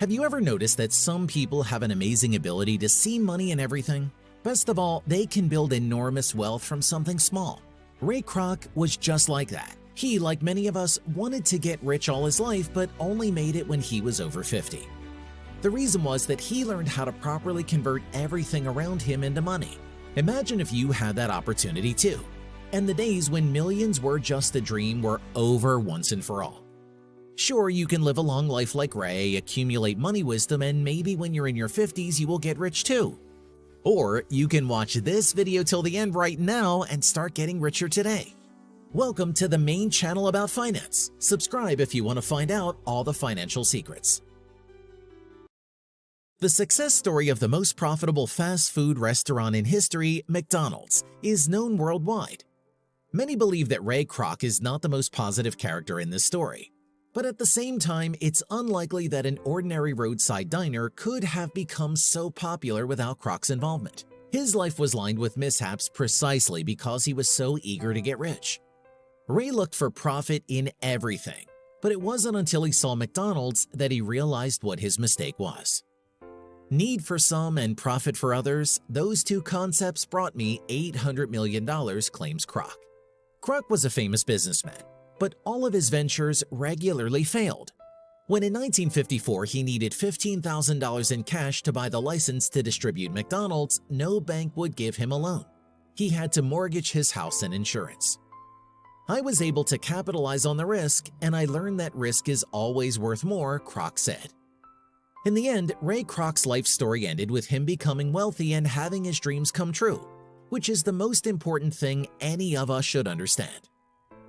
Have you ever noticed that some people have an amazing ability to see money in everything? Best of all, they can build enormous wealth from something small. Ray Kroc was just like that. He, like many of us, wanted to get rich all his life but only made it when he was over 50. The reason was that he learned how to properly convert everything around him into money. Imagine if you had that opportunity too, and the days when millions were just a dream were over once and for all. Sure, you can live a long life like Ray, accumulate money wisdom, and maybe when you're in your 50s you will get rich too. Or you can watch this video till the end right now and start getting richer today. Welcome to the main channel about finance. Subscribe if you want to find out all the financial secrets. The success story of the most profitable fast food restaurant in history, McDonald's, is known worldwide. Many believe that Ray Kroc is not the most positive character in this story. But at the same time, it's unlikely that an ordinary roadside diner could have become so popular without Kroc's involvement. His life was lined with mishaps precisely because he was so eager to get rich. Ray looked for profit in everything, but it wasn't until he saw McDonald's that he realized what his mistake was. Need for some and profit for others, those two concepts brought me $800 million, claims Kroc. Kroc was a famous businessman, but all of his ventures regularly failed. When in 1954 he needed $15,000 in cash to buy the license to distribute McDonald's, no bank would give him a loan. He had to mortgage his house and insurance. I was able to capitalize on the risk, and I learned that risk is always worth more, Kroc said. In the end, Ray Kroc's life story ended with him becoming wealthy and having his dreams come true, which is the most important thing any of us should understand.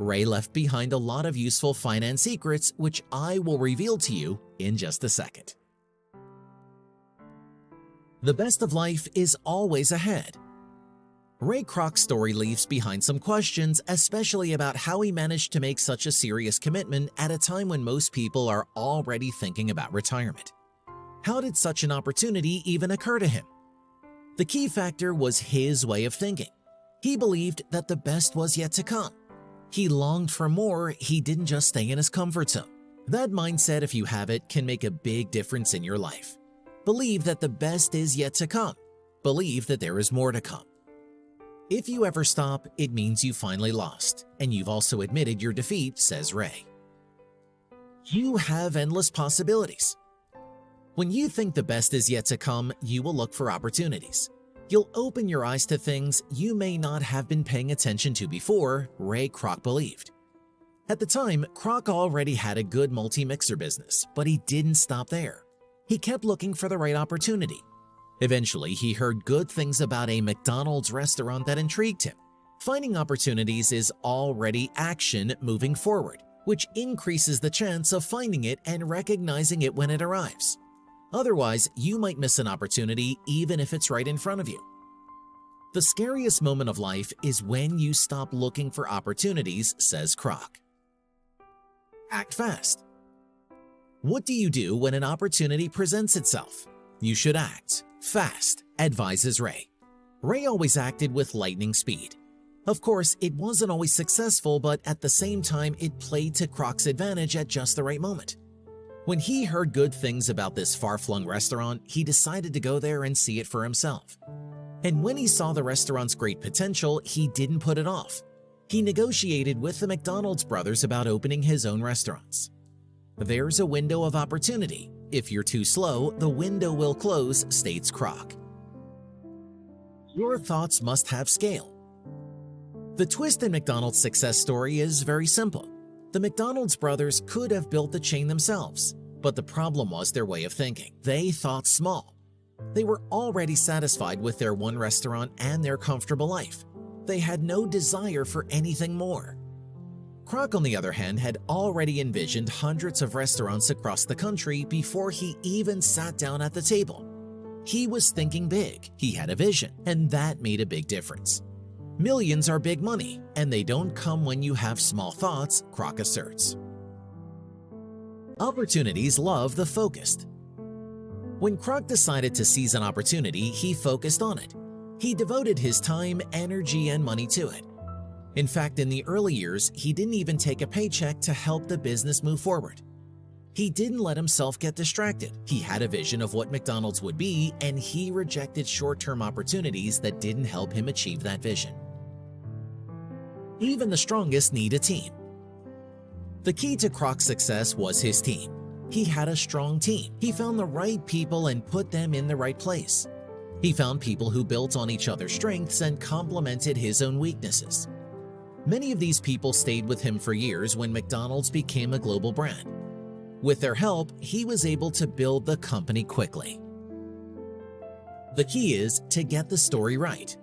Ray left behind a lot of useful finance secrets, which I will reveal to you in just a second. The best of life is always ahead. Ray Kroc's story leaves behind some questions, especially about how he managed to make such a serious commitment at a time when most people are already thinking about retirement. How did such an opportunity even occur to him? The key factor was his way of thinking. He believed that the best was yet to come. He longed for more, he didn't just stay in his comfort zone. That mindset, if you have it, can make a big difference in your life. Believe that the best is yet to come. Believe that there is more to come. If you ever stop, it means you finally lost, and you've also admitted your defeat, says Ray. You have endless possibilities. When you think the best is yet to come, you will look for opportunities. You'll open your eyes to things you may not have been paying attention to before, Ray Kroc believed. At the time, Kroc already had a good multi-mixer business, but he didn't stop there. He kept looking for the right opportunity. Eventually, he heard good things about a McDonald's restaurant that intrigued him. Finding opportunities is already action moving forward, which increases the chance of finding it and recognizing it when it arrives. Otherwise, you might miss an opportunity even if it's right in front of you. The scariest moment of life is when you stop looking for opportunities, says Kroc. Act fast. What do you do when an opportunity presents itself? You should act fast, advises Ray. Ray always acted with lightning speed. Of course, it wasn't always successful, but at the same time, it played to Kroc's advantage at just the right moment. When he heard good things about this far-flung restaurant, he decided to go there and see it for himself. And when he saw the restaurant's great potential, he didn't put it off. He negotiated with the McDonald's brothers about opening his own restaurants. There's a window of opportunity. If you're too slow, the window will close, states Kroc. Your thoughts must have scale. The twist in McDonald's success story is very simple. The McDonald's brothers could have built the chain themselves, but the problem was their way of thinking. They thought small. They were already satisfied with their one restaurant and their comfortable life. They had no desire for anything more. Kroc, on the other hand, had already envisioned hundreds of restaurants across the country before he even sat down at the table. He was thinking big, he had a vision, and that made a big difference. Millions are big money, and they don't come when you have small thoughts, Kroc asserts. Opportunities love the focused. When Kroc decided to seize an opportunity, he focused on it. He devoted his time, energy, and money to it. In fact, in the early years, he didn't even take a paycheck to help the business move forward. He didn't let himself get distracted. He had a vision of what McDonald's would be, and he rejected short-term opportunities that didn't help him achieve that vision. Even the strongest need a team. The key to Kroc's success was his team. He had a strong team. He found the right people and put them in the right place. He found people who built on each other's strengths and complemented his own weaknesses. Many of these people stayed with him for years when McDonald's became a global brand. With their help, he was able to build the company quickly. The key is to get the story right.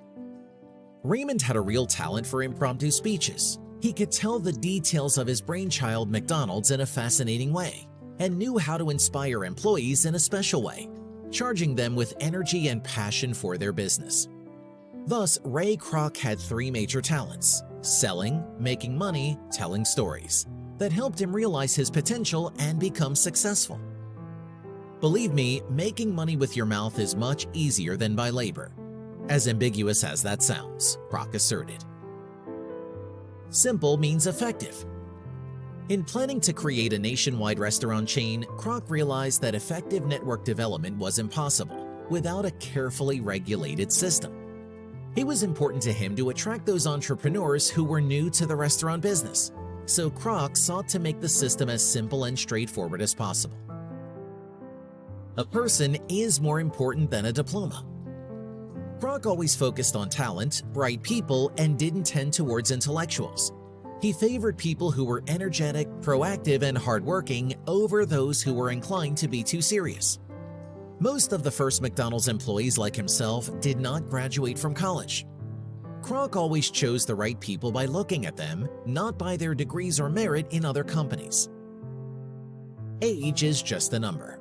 Raymond had a real talent for impromptu speeches. He could tell the details of his brainchild McDonald's in a fascinating way and knew how to inspire employees in a special way, charging them with energy and passion for their business. Thus, Ray Kroc had three major talents: selling, making money, telling stories, that helped him realize his potential and become successful. Believe me, making money with your mouth is much easier than by labor. As ambiguous as that sounds, Kroc asserted. Simple means effective. In planning to create a nationwide restaurant chain, Kroc realized that effective network development was impossible without a carefully regulated system. It was important to him to attract those entrepreneurs who were new to the restaurant business, so Kroc sought to make the system as simple and straightforward as possible. A person is more important than a diploma. Kroc always focused on talent, bright people, and didn't tend towards intellectuals. He favored people who were energetic, proactive, and hardworking over those who were inclined to be too serious. Most of the first McDonald's employees, like himself, did not graduate from college. Kroc always chose the right people by looking at them, not by their degrees or merit in other companies. Age is just a number.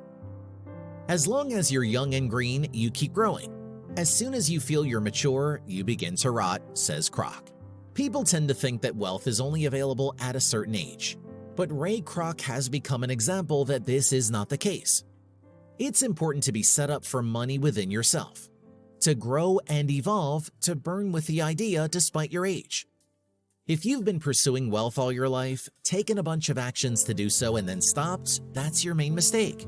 As long as you're young and green, you keep growing. As soon as you feel you're mature, you begin to rot, says Kroc. People tend to think that wealth is only available at a certain age, but Ray Kroc has become an example that this is not the case. It's important to be set up for money within yourself, to grow and evolve, to burn with the idea despite your age. If you've been pursuing wealth all your life, taken a bunch of actions to do so and then stopped, that's your main mistake.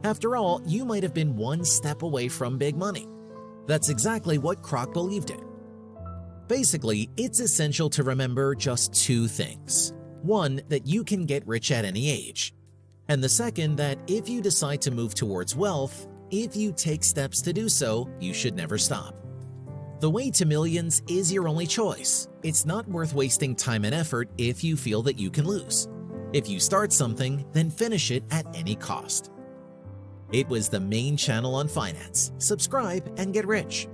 After all, you might have been one step away from big money. That's exactly what Kroc believed in. Basically, it's essential to remember just two things. One, that you can get rich at any age. And the second, that if you decide to move towards wealth, if you take steps to do so, you should never stop. The way to millions is your only choice. It's not worth wasting time and effort if you feel that you can lose. If you start something, then finish it at any cost. It was the main channel on finance. Subscribe and get rich.